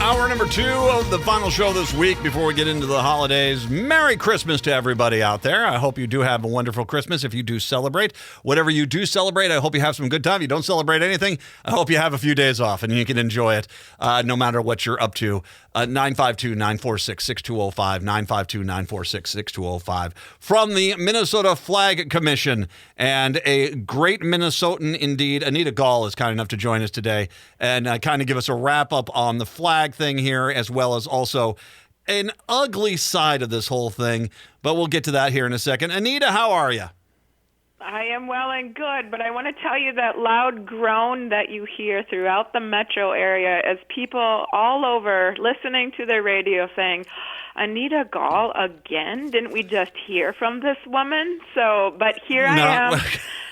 Hour number 2 of the final show this week before we get into the holidays. Merry Christmas to everybody out there. I hope you do have a wonderful Christmas if you do celebrate. Whatever you do celebrate, I hope you have some good time. If you don't celebrate anything, I hope you have a few days off and you can enjoy it no matter what you're up to. 952-946-6205, 952-946-6205 from the Minnesota Flag Commission. And a great Minnesotan indeed, Anita Gaul, is kind enough to join us today and kind of give us a wrap-up on the flag thing here, as well as also an ugly side of this whole thing. But we'll get to that here in a second. Anita, how are you? I am well and good, but I want to tell you that loud groan that you hear throughout the metro area as people all over listening to their radio saying, Anita Gaul again? Didn't we just hear from this woman? But here I am.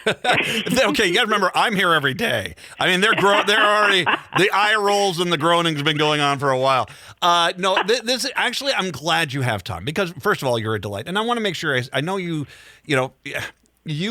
Okay, you got to remember, I'm here every day. I mean, they're already, the eye rolls and the groaning's been going on for a while. This actually, I'm glad you have time because, first of all, you're a delight. And I want to make sure, I know you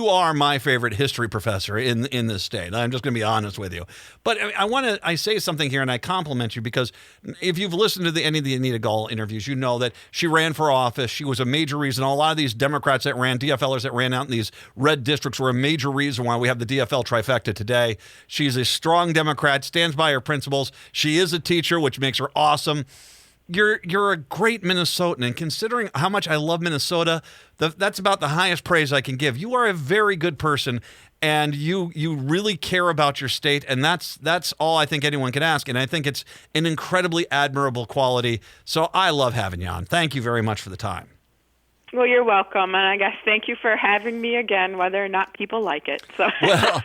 are my favorite history professor in this state. I'm just going to be honest with you. But I say something here and I compliment you because if you've listened to any of the Anita Gaul interviews, you know that she ran for office. She was a major reason. A lot of these Democrats that ran, DFLers that ran out in these red districts were a major reason why we have the DFL trifecta today. She's a strong Democrat, stands by her principles. She is a teacher, which makes her awesome. You're a great Minnesotan, and considering how much I love Minnesota, that's about the highest praise I can give. You are a very good person, and you really care about your state, and that's all I think anyone can ask, and I think it's an incredibly admirable quality. So I love having you on. Thank you very much for the time. Well, you're welcome, and I guess thank you for having me again, whether or not people like it. So. Well,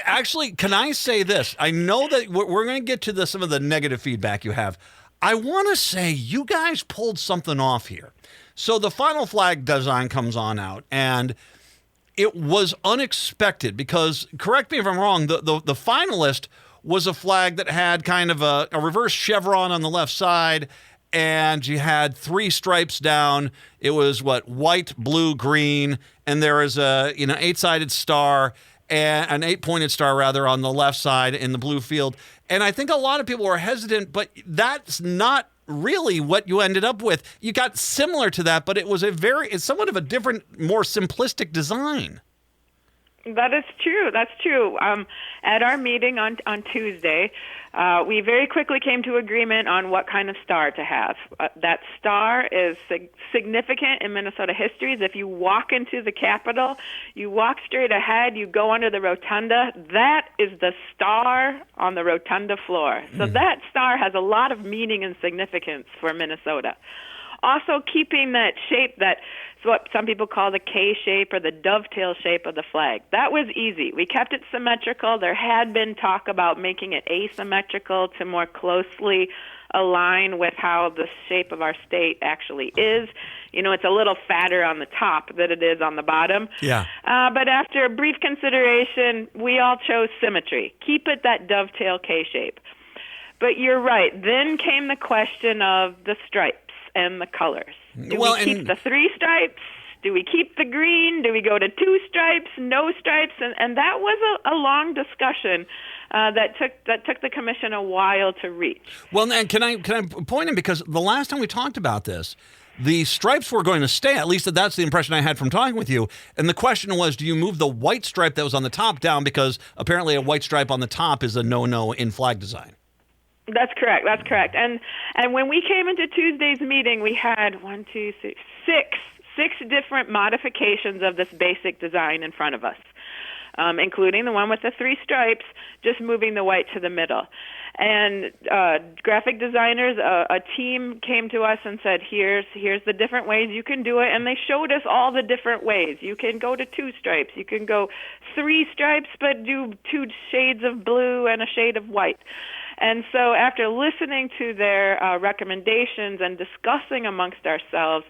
actually, can I say this? I know that we're going to get to some of the negative feedback you have. I want to say you guys pulled something off here. So the final flag design comes on out, and it was unexpected because, correct me if I'm wrong, the finalist was a flag that had kind of a reverse chevron on the left side, and you had 3 stripes down. It was white, blue, green, and there is a 8-sided star, and an 8-pointed star rather on the left side in the blue field. And I think a lot of people were hesitant, but that's not really what you ended up with. You got similar to that, but it was it's somewhat of a different, more simplistic design. That is true. That's true. At our meeting on Tuesday, we very quickly came to agreement on what kind of star to have. That star is significant in Minnesota history. If you walk into the Capitol, you walk straight ahead, you go under the rotunda, that is the star on the rotunda floor. So that star has a lot of meaning and significance for Minnesota. Also keeping that shape that's what some people call the K shape or the dovetail shape of the flag. That was easy. We kept it symmetrical. There had been talk about making it asymmetrical to more closely align with how the shape of our state actually is. It's a little fatter on the top than it is on the bottom. Yeah. But after a brief consideration, we all chose symmetry. Keep it that dovetail K shape. But you're right. Then came the question of the stripes and the colors. Do we keep the 3 stripes? Do we keep the green? Do we go to 2 stripes, no stripes? And that was a long discussion that took the commission a while to reach. Well, and can I point in, because the last time we talked about this, the stripes were going to stay. At least that's the impression I had from talking with you. And the question was, do you move the white stripe that was on the top down? Because apparently a white stripe on the top is a no-no in flag design. That's correct. And when we came into Tuesday's meeting, we had 6 different modifications of this basic design in front of us, including the one with the 3 stripes, just moving the white to the middle. And graphic designers, a team came to us and said, here's the different ways you can do it. And they showed us all the different ways. You can go to 2 stripes. You can go 3 stripes, but do 2 shades of blue and a shade of white. And so after listening to their recommendations and discussing amongst ourselves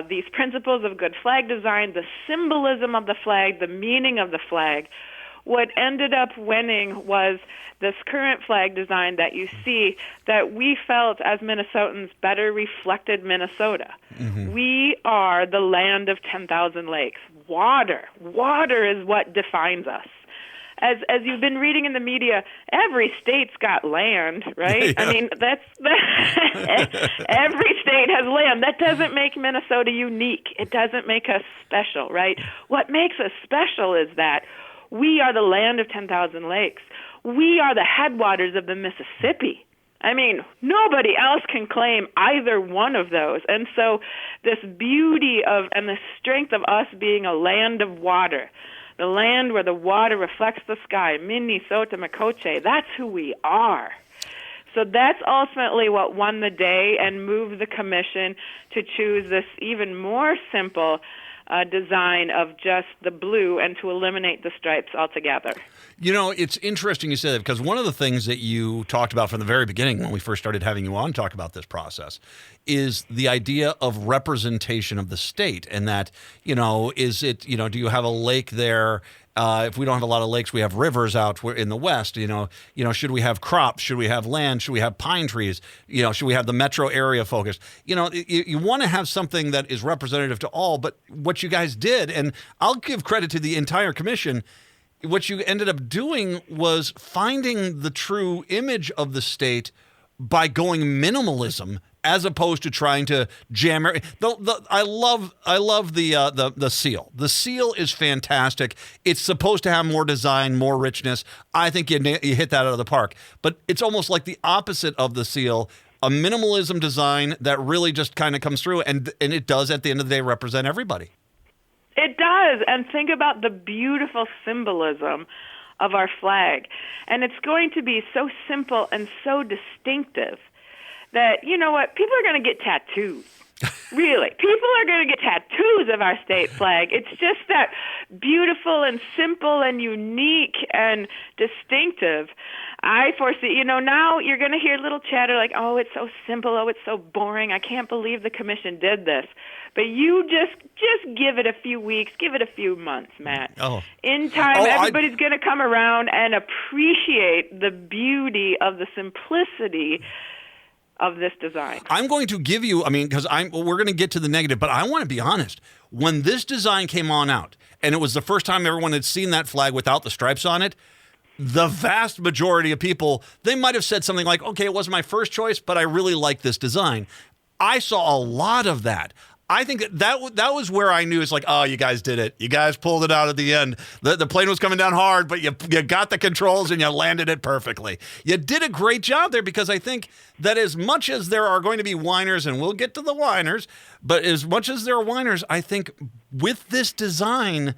these principles of good flag design, the symbolism of the flag, the meaning of the flag, what ended up winning was this current flag design that you see that we felt as Minnesotans better reflected Minnesota. Mm-hmm. We are the land of 10,000 lakes. Water is what defines us. as you've been reading in the media, every state's got land, right? Yeah. I mean, every state has land. That doesn't make Minnesota unique. It doesn't make us special, right? What makes us special is that we are the land of 10,000 lakes. We are the headwaters of the Mississippi. I mean, nobody else can claim either one of those. And so this beauty of and the strength of us being a land of water, the land where the water reflects the sky, Minnesota, Makoche, that's who we are. So that's ultimately what won the day and moved the commission to choose this even more simple design of just the blue and to eliminate the stripes altogether. You know, it's interesting you say that because one of the things that you talked about from the very beginning when we first started having you on talk about this process is the idea of representation of the state and that, you know, is it, you know, do you have a lake there? If we don't have a lot of lakes, we have rivers out in the West. You know, should we have crops? Should we have land? Should we have pine trees? You know, should we have the metro area focused? You know, you want to have something that is representative to all. But what you guys did, and I'll give credit to the entire commission, what you ended up doing was finding the true image of the state by going minimalism as opposed to trying to jam. I love the seal. The seal is fantastic. It's supposed to have more design, more richness. I think you hit that out of the park. But it's almost like the opposite of the seal, a minimalism design that really just kind of comes through, and it does at the end of the day represent everybody. It does, and think about the beautiful symbolism of our flag. And it's going to be so simple and so distinctive that, you know what, people are going to get tattoos. Really. People are going to get tattoos of our state flag. It's just that beautiful and simple and unique and distinctive. I foresee, you know, now you're going to hear little chatter like, oh, it's so simple. Oh, it's so boring. I can't believe the commission did this. But you just give it a few weeks, give it a few months, Matt. Oh. In time, everybody's going to come around and appreciate the beauty of the simplicity of this design. I'm going to give you, I mean, because we're going to get to the negative, but I want to be honest. When this design came on out, and it was the first time everyone had seen that flag without the stripes on it, the vast majority of people, they might have said something like, okay, it wasn't my first choice, but I really like this design. I saw a lot of that. I think that was where I knew it's like, oh, you guys did it. You guys pulled it out at the end. The plane was coming down hard, but you got the controls and you landed it perfectly. You did a great job there because I think that as much as there are going to be whiners, and we'll get to the whiners, but as much as there are whiners, I think with this design,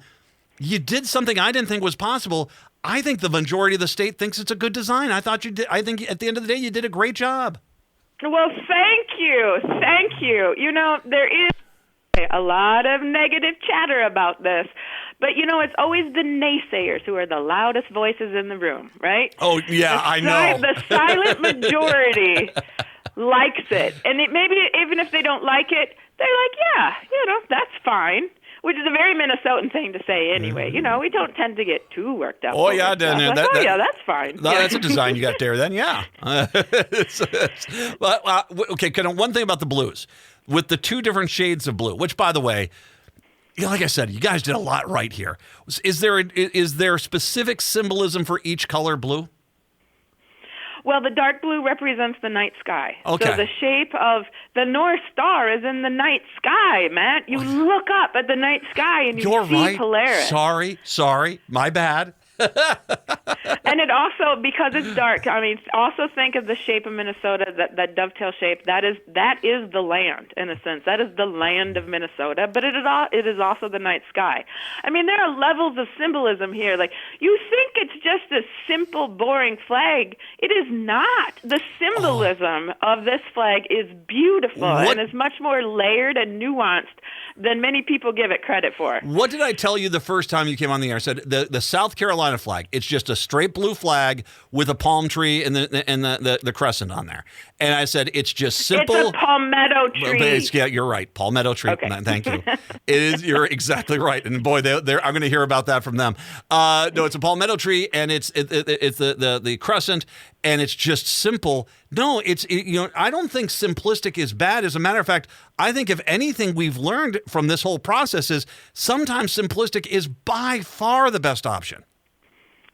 you did something I didn't think was possible. I think the majority of the state thinks it's a good design. I thought you did. I think at the end of the day, you did a great job. Well, thank you. Thank you. You know, there is a lot of negative chatter about this, but you know, it's always the naysayers who are the loudest voices in the room, right? Oh, yeah, I know. The silent majority likes it. And maybe even if they don't like it, they're like, yeah, you know, that's fine. Which is a very Minnesotan thing to say anyway. You know, we don't tend to get too worked up. Oh, yeah, yeah, that's fine. That's a design you got there then, yeah. Okay, one thing about the blues. With the two different shades of blue, which, by the way, like I said, you guys did a lot right here. Is there specific symbolism for each color blue? Well, the dark blue represents the night sky. Okay. So the shape of the North Star is in the night sky, Matt. You look up at the night sky and you see right. Polaris. Sorry, my bad. And it also, because it's dark, I mean, also think of the shape of Minnesota, that dovetail shape. That is the land, in a sense. That is the land of Minnesota, but it is also the night sky. I mean, there are levels of symbolism here. Like, you think it's just a simple, boring flag. It is not. The symbolism of this flag is beautiful and is much more layered and nuanced than many people give it credit for. What did I tell you the first time you came on the air? I said the South Carolina flag, it's just a straight blue flag with a palm tree and the crescent on there. And I said, it's just simple. It's a palmetto tree. Yeah, you're right. Palmetto tree. Okay. Thank you. You're exactly right. And boy, I'm going to hear about that from them. No, it's a palmetto tree and it's the crescent and it's just simple. No, I don't think simplistic is bad. As a matter of fact, I think if anything we've learned from this whole process is sometimes simplistic is by far the best option.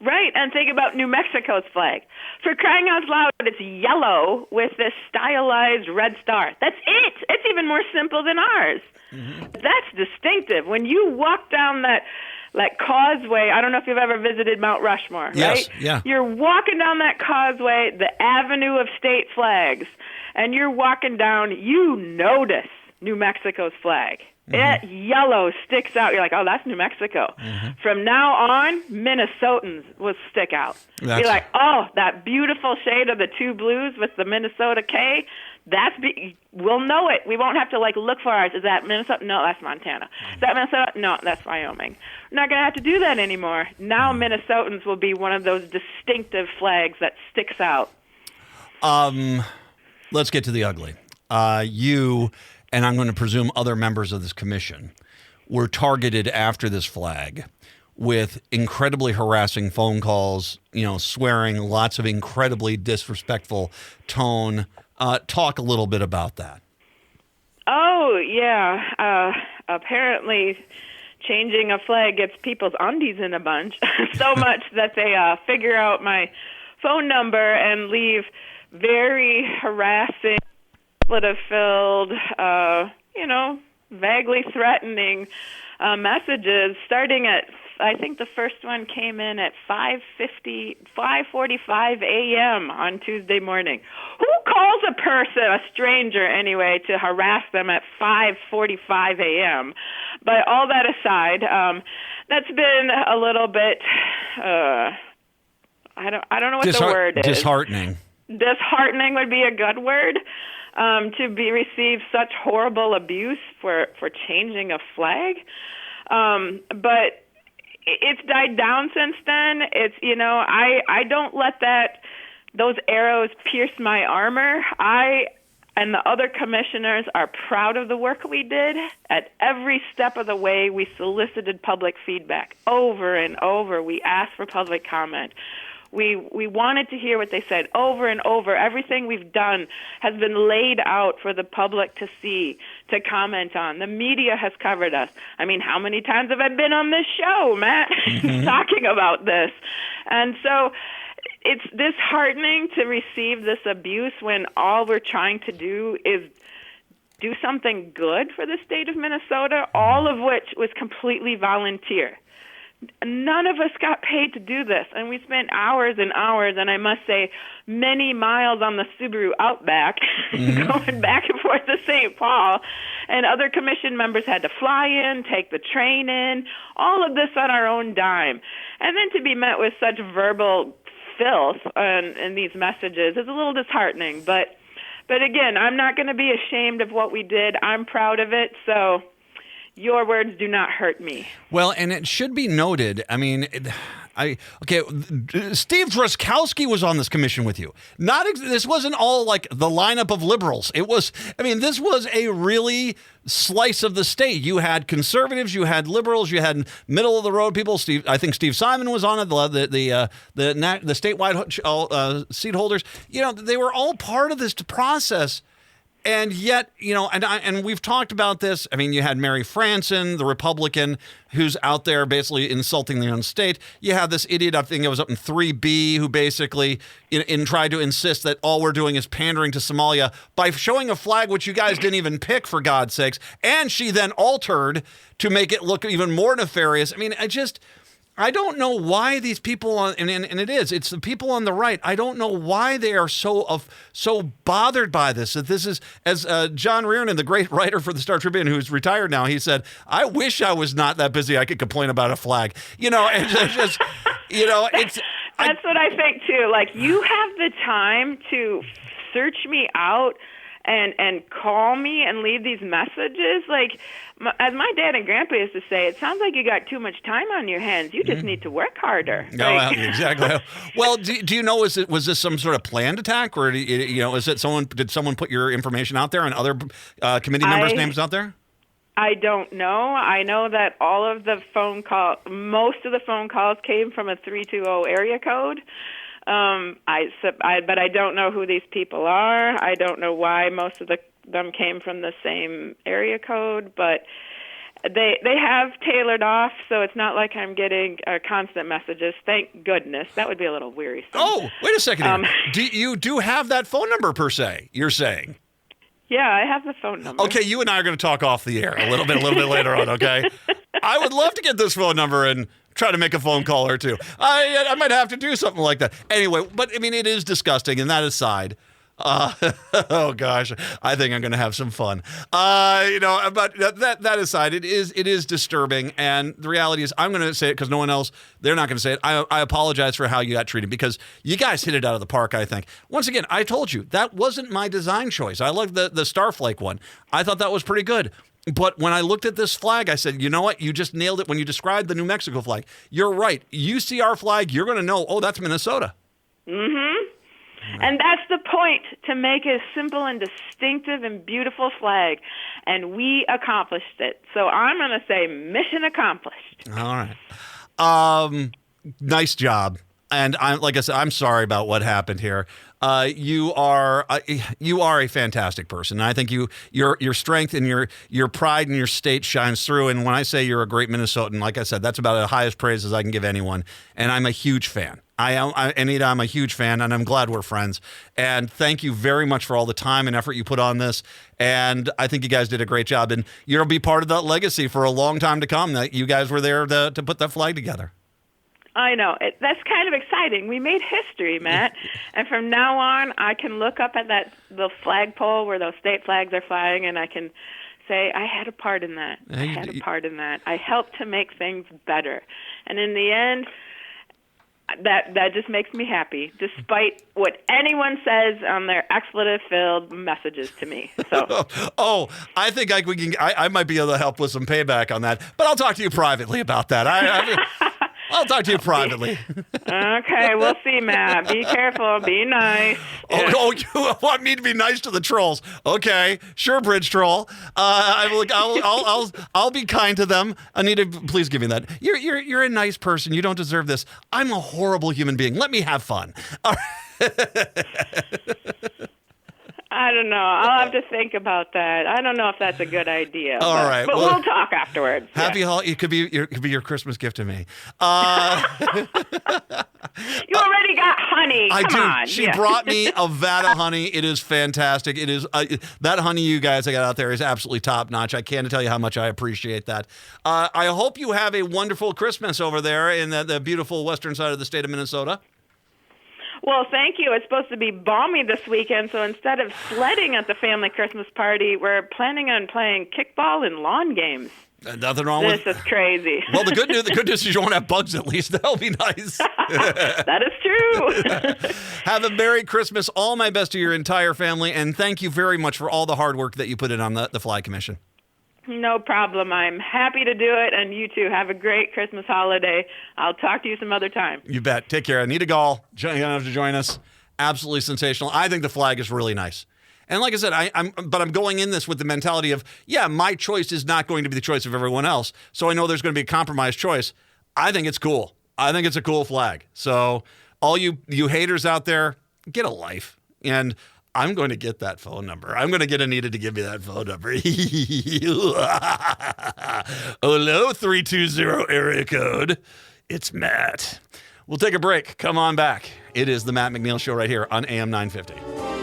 Right, and think about New Mexico's flag. For crying out loud, it's yellow with this stylized red star. That's it. It's even more simple than ours. That's distinctive. When you walk down that causeway, I don't know if you've ever visited Mount Rushmore, Yes, right? yeah. You're walking down that causeway, the avenue of state flags, and you're walking down, you notice New Mexico's flag. That yellow sticks out. You're like, oh, that's New Mexico. From now on, Minnesotans will stick out. You're like, oh, that beautiful shade of the two blues with the Minnesota K, we'll know it. We won't have to look for ours. Is that Minnesota? No, that's Montana. Is that Minnesota? No, that's Wyoming. We're not going to have to do that anymore. Now Minnesotans will be one of those distinctive flags that sticks out. Let's get to the ugly. You, and I'm going to presume other members of this commission, were targeted after this flag with incredibly harassing phone calls, swearing, lots of incredibly disrespectful tone. Talk a little bit about that. Oh, yeah. Apparently changing a flag gets people's undies in a bunch so much that they figure out my phone number and leave very harassing, filled, vaguely threatening messages starting at, I think the first one came in at 5:45 a.m. on Tuesday morning. Who calls a person, a stranger anyway, to harass them at 5:45 a.m.? But all that aside, that's been a little bit, I don't know what the word is. Disheartening. Disheartening would be a good word. To receive such horrible abuse for changing a flag. But it's died down since then. It's, I don't let those arrows pierce my armor. I and the other commissioners are proud of the work we did. At every step of the way, we solicited public feedback over and over. We asked for public comment. We wanted to hear what they said over and over. Everything we've done has been laid out for the public to see, to comment on. The media has covered us. I mean, how many times have I been on this show, Matt, talking about this? And so it's disheartening to receive this abuse when all we're trying to do is do something good for the state of Minnesota, all of which was completely volunteer. None of us got paid to do this, and we spent hours and hours, and I must say many miles on the Subaru Outback going back and forth to St. Paul, and other commission members had to fly in, take the train in, all of this on our own dime. And then to be met with such verbal filth in these messages is a little disheartening, but again, I'm not going to be ashamed of what we did. I'm proud of it, so your words do not hurt me. Well, and it should be noted, I mean, Steve Druskowski was on this commission with you. This wasn't all like the lineup of liberals. This was a really slice of the state. You had conservatives, you had liberals, you had middle of the road people. I think Steve Simon was on it. The statewide seat holders. They were all part of this process. And yet, and we've talked about this. I mean, you had Mary Franson, the Republican, who's out there basically insulting their own state. You have this idiot, I think it was up in 3B, who basically tried to insist that all we're doing is pandering to Somalia by showing a flag which you guys didn't even pick, for God's sakes. And she then altered to make it look even more nefarious. I mean, I don't know why these people it's the people on the right. I don't know why they are so bothered by this. That this is, as John Reardon, the great writer for the Star Tribune, who's retired now, he said, "I wish I was not that busy. I could complain about a flag." It's just, That's what I think too. Like, you have the time to search me out and call me and leave these messages. Like, as my dad and grandpa used to say, it sounds like you got too much time on your hands. You just need to work harder. No, exactly. Well, do you know, was this some sort of planned attack, or is it did someone put your information out there and other committee members' names out there? I don't know. I know that most of the phone calls came from a 320 area code. But I don't know who these people are. I don't know why most of them came from the same area code. But They have tailored off, so it's not like I'm getting constant messages. Thank goodness. That would be a little wearisome. Oh, wait a second here. You do have that phone number, per se, you're saying? Yeah, I have the phone number. Okay, you and I are going to talk off the air a little bit later on, okay? I would love to get this phone number and try to make a phone call or two. I might have to do something like that. Anyway, but, I mean, it is disgusting, and that aside... oh gosh, I think I'm going to have some fun. But that aside, it is disturbing, and the reality is, I'm going to say it because no one else, they're not going to say it. I apologize for how you got treated because you guys hit it out of the park. I think once again, I told you that wasn't my design choice. I loved the Starflake one. I thought that was pretty good. But when I looked at this flag, I said, you know what? You just nailed it when you described the New Mexico flag. You're right. You see our flag, you're going to know, oh, that's Minnesota. Mm-hmm. And that's the point, to make a simple and distinctive and beautiful flag. And we accomplished it. So I'm going to say mission accomplished. All right. Nice job. And like I said, I'm sorry about what happened here. You are a fantastic person. And I think your strength and your pride in your state shines through. And when I say you're a great Minnesotan, like I said, that's about the highest praise as I can give anyone. And I'm a huge fan. Anita, I'm a huge fan, and I'm glad we're friends. And thank you very much for all the time and effort you put on this. And I think you guys did a great job. And you'll be part of that legacy for a long time to come, that you guys were there to put that flag together. I know. That's kind of exciting. We made history, Matt. And from now on, I can look up at the flagpole where those state flags are flying, and I can say, I had a part in that. I had a part in that. I helped to make things better. And in the end... That just makes me happy, despite what anyone says on their expletive-filled messages to me. So, I think I might be able to help with some payback on that, but I'll talk to you privately about that. I'll talk to you privately. Okay, we'll see, Matt. Be careful. Be nice. Oh, you want me to be nice to the trolls? Okay, sure, Bridge Troll. I'll be kind to them. Anita, please give me that. You're a nice person. You don't deserve this. I'm a horrible human being. Let me have fun. All right. I don't know. I'll have to think about that. I don't know if that's a good idea. All right. But we'll talk afterwards. Happy holiday. It could be your Christmas gift to me. You already got honey. Come on. She brought me a vat of honey. It is fantastic. It is that honey you guys got out there is absolutely top notch. I can't tell you how much I appreciate that. I hope you have a wonderful Christmas over there in the beautiful western side of the state of Minnesota. Well, thank you. It's supposed to be balmy this weekend, so instead of sledding at the family Christmas party, we're planning on playing kickball and lawn games. Nothing wrong with this. Is crazy. Well, the good news is you won't have bugs at least. That'll be nice. That is true. Have a Merry Christmas. All my best to your entire family, and thank you very much for all the hard work that you put in on the Flag Commission. No problem. I'm happy to do it, and you too. Have a great Christmas holiday. I'll talk to you some other time. You bet. Take care. Anita Gaul, you don't have to join us. Absolutely sensational. I think the flag is really nice. And like I said, I'm going in this with the mentality of, my choice is not going to be the choice of everyone else. So I know there's going to be a compromised choice. I think it's cool. I think it's a cool flag. So all you haters out there, get a life. And I'm going to get that phone number. I'm going to get Anita to give me that phone number. Hello, 320 area code. It's Matt. We'll take a break. Come on back. It is the Matt McNeil Show right here on AM 950.